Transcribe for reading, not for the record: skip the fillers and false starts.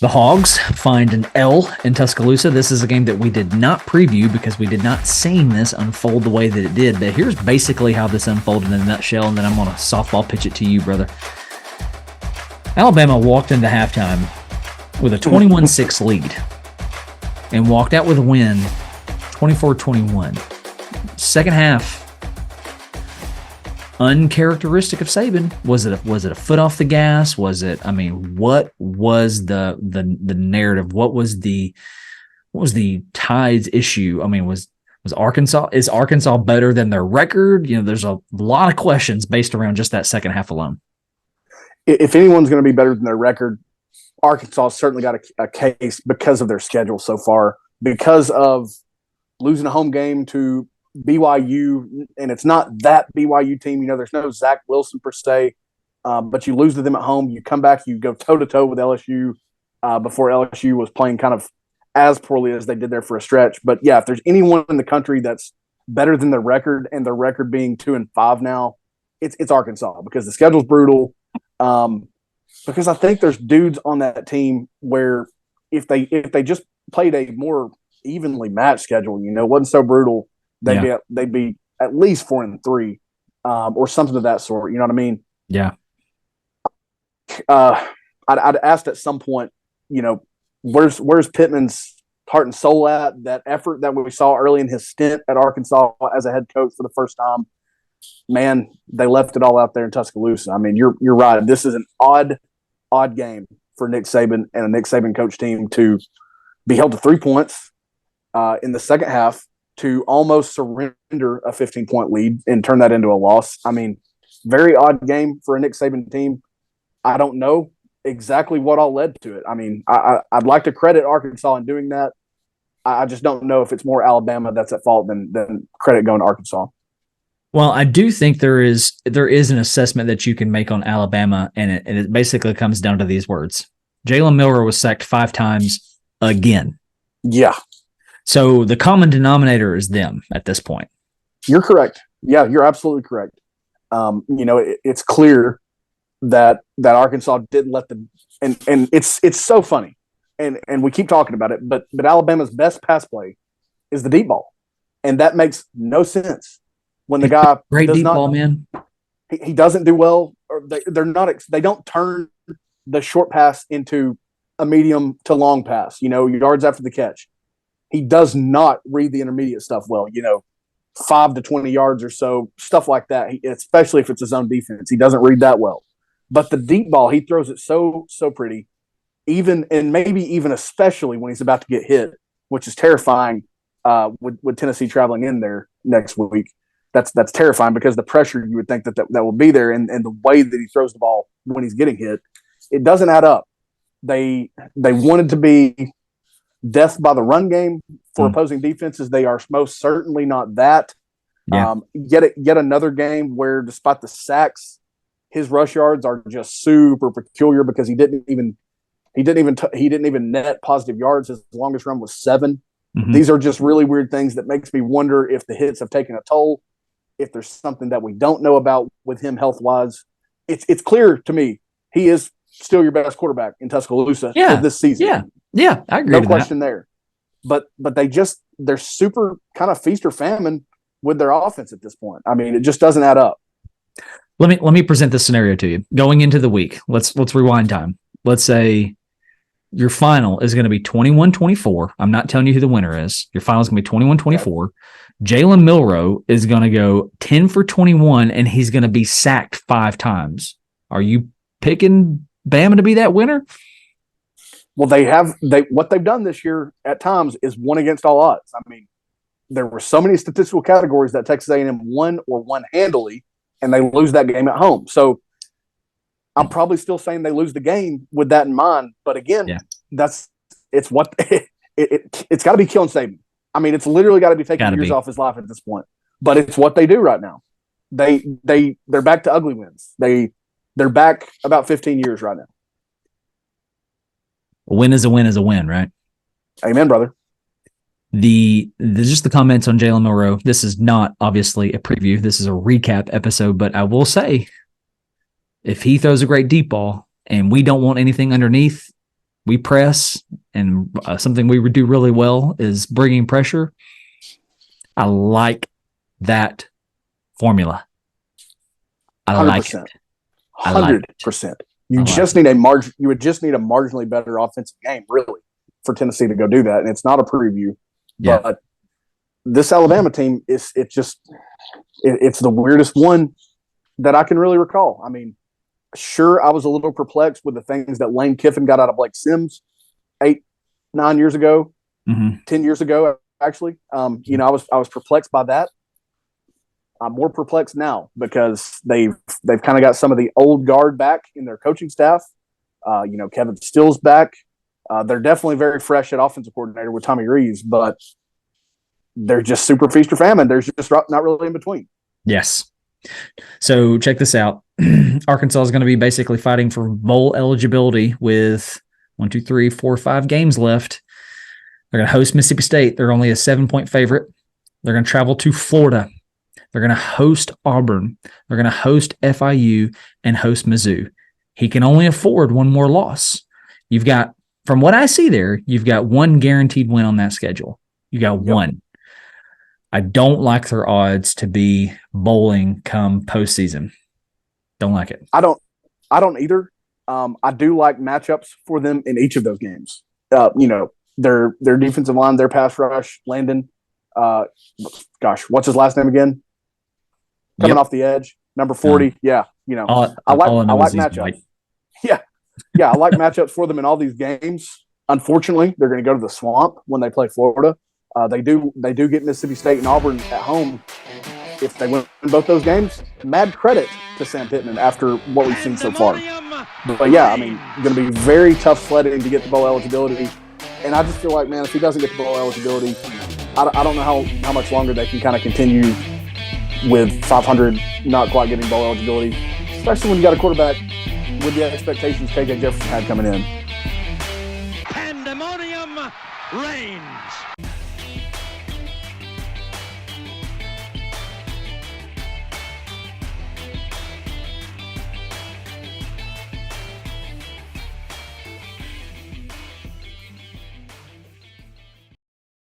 The Hogs find an L in Tuscaloosa. This is a game that we did not preview because we did not see this unfold the way that it did. But here's basically how this unfolded in a nutshell, and then I'm going to softball pitch it to you, brother. Alabama walked into halftime with a 21-6 lead and walked out with a win 24-21. Second half, uncharacteristic of Saban. Was it a foot off the gas? Was it? I mean, what was the narrative? What was the Tide's issue? I mean, was Arkansas? Is Arkansas better than their record? You know, there's a lot of questions based around just that second half alone. If anyone's going to be better than their record, Arkansas certainly got a case because of their schedule so far, because of losing a home game to BYU, and it's not that BYU team. You know, there's no Zach Wilson per se, but you lose to them at home. You come back, you go toe-to-toe with LSU before LSU was playing kind of as poorly as they did there for a stretch. But, yeah, if there's anyone in the country that's better than their record, and their record being 2-5 now, it's Arkansas, because the schedule's brutal. Because I think there's dudes on that team where if they just played a more evenly matched schedule, you know, wasn't so brutal, they'd be at least 4-3, or something of that sort. You know what I mean? Yeah. I'd asked at some point, you know, where's Pittman's heart and soul at? That effort that we saw early in his stint at Arkansas as a head coach for the first time. Man, they left it all out there in Tuscaloosa. I mean, you're right. This is an odd game for Nick Saban and a Nick Saban coach team to be held to 3 points in the second half, to almost surrender a 15-point lead and turn that into a loss. I mean, very odd game for a Nick Saban team. I don't know exactly what all led to it. I mean, I'd like to credit Arkansas in doing that. I just don't know if it's more Alabama that's at fault than credit going to Arkansas. Well, I do think there is an assessment that you can make on Alabama, and it basically comes down to these words. Jalen Milroe was sacked 5 times again. Yeah. So the common denominator is them at this point. You're correct. Yeah, you're absolutely correct. You know, it's clear that Arkansas didn't let and it's so funny, and we keep talking about it, but Alabama's best pass play is the deep ball, and that makes no sense. When the guy great deep ball, man, he doesn't do well, or they don't turn the short pass into a medium to long pass, you know, yards after the catch. He does not read the intermediate stuff well, you know, 5 to 20 yards or so, stuff like that. Especially if it's his own defense, he doesn't read that well. But the deep ball, he throws it so pretty, and maybe even especially when he's about to get hit, which is terrifying with Tennessee traveling in there next week. That's terrifying, because the pressure you would think that will be there, and the way that he throws the ball when he's getting hit, it doesn't add up. They wanted to be death by the run game for opposing defenses. They are most certainly not that. Yeah. Yet another game where, despite the sacks, his rush yards are just super peculiar, because he didn't even net positive yards. His longest run was 7. Mm-hmm. These are just really weird things that makes me wonder if the hits have taken a toll, if there's something that we don't know about with him health-wise. It's clear to me he is still your best quarterback in Tuscaloosa for this season. Yeah, I agree. No question there. But they're super kind of feast or famine with their offense at this point. I mean, it just doesn't add up. Let me present this scenario to you. Going into the week, let's rewind time. Let's say your final is going to be 21-24. I'm not telling you who the winner is. Your final is going to be 21-24. Okay. Jalen Milroe is going to go 10 for 21, and he's going to be sacked 5 times. Are you picking Bama to be that winner? Well, what they've done this year at times is won against all odds. I mean, there were so many statistical categories that Texas A&M won handily, and they lose that game at home. So I'm probably still saying they lose the game with that in mind. But again, it's got to be killing Saban. I mean, it's literally got to be taking years off his life at this point. But it's what they do right now. They're back to ugly wins. They're back about 15 years right now. A win is a win is a win, right? Amen, brother. Just the comments on Jalen Milroe. This is not obviously a preview. This is a recap episode, but I will say, if he throws a great deep ball and we don't want anything underneath, we press, and something we would do really well is bringing pressure. I like that formula. I 100%. like it. 100%. You just need a margin. You would just need a marginally better offensive game, really, for Tennessee to go do that. And it's not a preview, but this Alabama team it's the weirdest one that I can really recall. I mean, sure, I was a little perplexed with the things that Lane Kiffin got out of Blake Sims 8-9 years ago, 10 years ago, actually. I was perplexed by that. I'm more perplexed now because they've kind of got some of the old guard back in their coaching staff. Kevin Steele's back. They're definitely very fresh at offensive coordinator with Tommy Reeves, but they're just super feast or famine. There's just not really in between. Yes. So check this out. Arkansas is going to be basically fighting for bowl eligibility with 1, 2, 3, 4, 5 games left. They're going to host Mississippi State. They're only a 7-point favorite. They're going to travel to Florida. They're going to host Auburn. They're going to host FIU and host Mizzou. He can only afford one more loss. You've got, from what I see there, you've got one guaranteed win on that schedule. You got one. I don't like their odds to be bowling come postseason. Don't like it. I don't either. I do like matchups for them in each of those games. Their defensive line, their pass rush, Landon. What's his last name again? Coming off the edge, number 40. I like matchups. White. I like matchups for them in all these games. Unfortunately, they're going to go to the Swamp when they play Florida. They do get Mississippi State and Auburn at home. If they win both those games, mad credit to Sam Pittman after what we've seen so far. But going to be very tough sledding to get the bowl eligibility. And I just feel like, man, if he doesn't get the bowl eligibility, I don't know how much longer they can kind of continue with 500 not quite getting bowl eligibility, especially when you got a quarterback with the expectations KJ Jefferson had coming in. Pandemonium reigns.